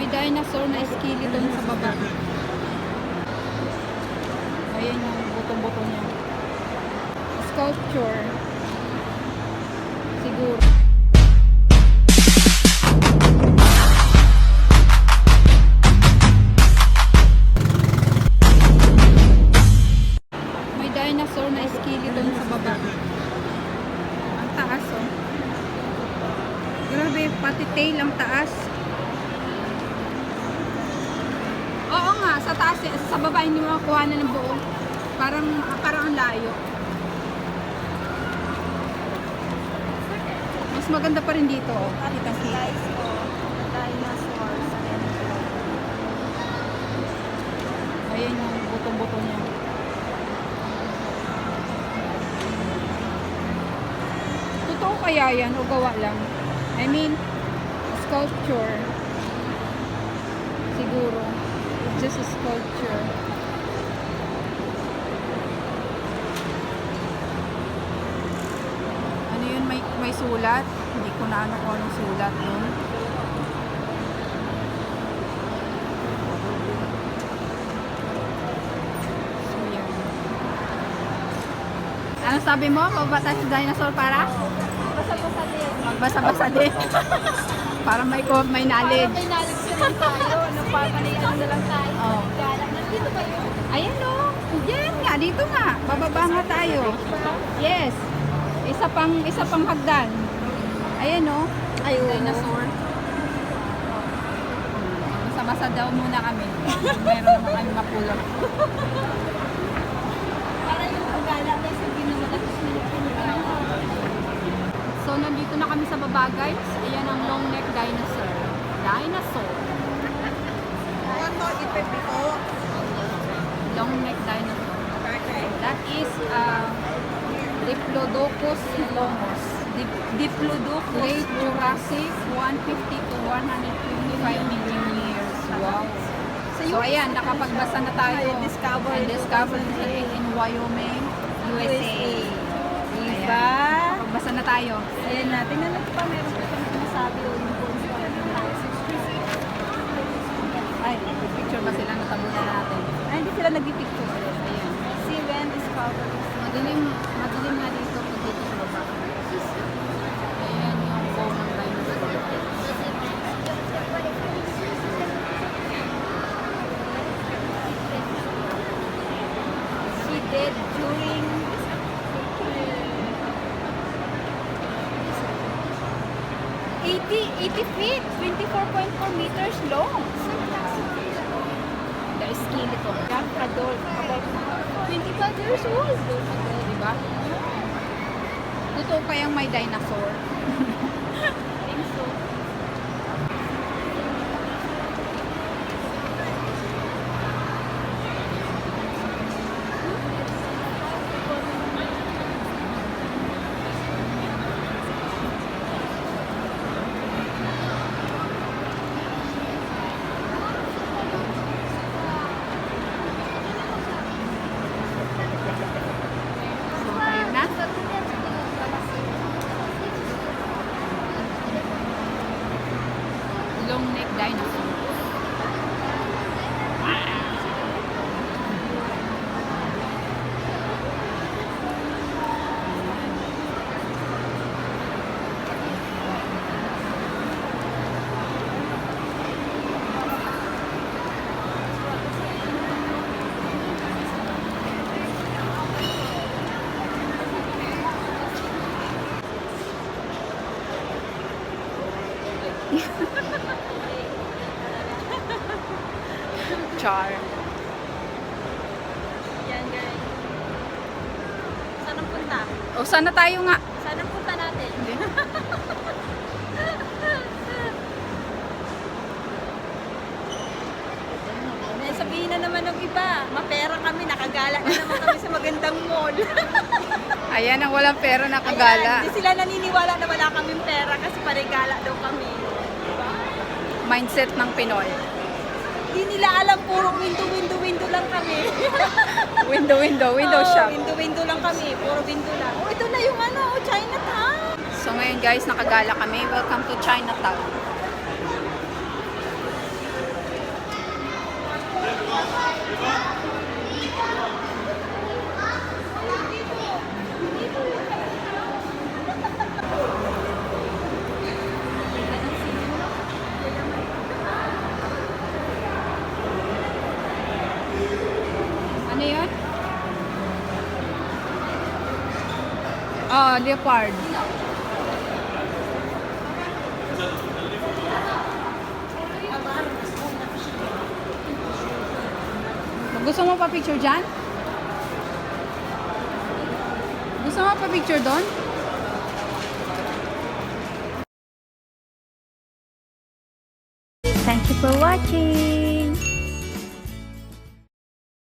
May dinosaur na skeleton sa baba. Ayan yung butong-buto niya. Sculpture. Siguro. May dinosaur na skeleton sa baba. Ang taas oh. Grabe, pati tail ang taas. Oo nga, sa taas, sa baba hindi mo makuha na ng buo. Parang ang layo. Mas maganda pa rin dito. Oh. Kitang-kita. Dinosaurs. Ayan yung butong-buto niya. Totoo kaya yan o gawa lang? I mean, sculpture. Siguro. It's just a sculpture. Ano yun? May sulat? Hindi ko na ano kung anong sulat nun. So, yan. Ano sabi mo? Mabata si dinosaur para? Basa-basa din. Magbasa-basa din. Para may knowledge. May knowledge naman tayo. Nagpapalitan na lang tayo. Oh. Gala. Nandito kayo. Ayan o. Yan nga, dito nga. Bababa nga tayo. Yes. Isa pang hagdan. Ayan o. Ayun. Dinosaur. Basa-basa daw muna kami. Meron naman kami mapulot. Para yung pagala na sabihin na malakas na So, nandito na kami sa baba, guys. Ayan ang long neck dinosaur. Dinosaur. Long neck dinosaur. That is Diplodocus longos. Diplodocus. Late Jurassic, 150 to 155 million years. Wow. So, ayan, nakapagbasa na tayo. Discovered in Wyoming, USA. Diba? Pagbasa na tayo. Ayan na. Tingnan natin pa. Meron pa kami sinasabi o yung post ko. Ay, picture ba sila? Natabunan natin. Ay, hindi sila nag-picture. Ayan. See when discovered. Madilim nga dito pag dito sa baba. Ayan yung bone ng dinosaur. She did during 80 feet, 24.4 meters long. The skeleton. Young adult, about 25 years old. Diba? Totoo kayang may dinosaur. I think so. So, ayun na. Long neck dinosaur. Char. Yan guys. Saan ang punta? O, sana tayo nga. Saan ang punta natin? Sabihin na naman ng iba, mapera kami, nakagala na naman kami sa magandang mall. Ayan ang walang pera na kagala. Hindi sila naniniwala na wala kaming pera kasi parigala daw kami. Mindset ng Pinoy. Hindi nila alam, puro window lang kami. Window shop. Window lang kami, puro window lang. Oh, ito na yung ano, Chinatown. So ngayon guys, nakagala kami. Welcome to Chinatown. leopard. Gusto mo pa picture dyan? Gusto mo pa picture doon?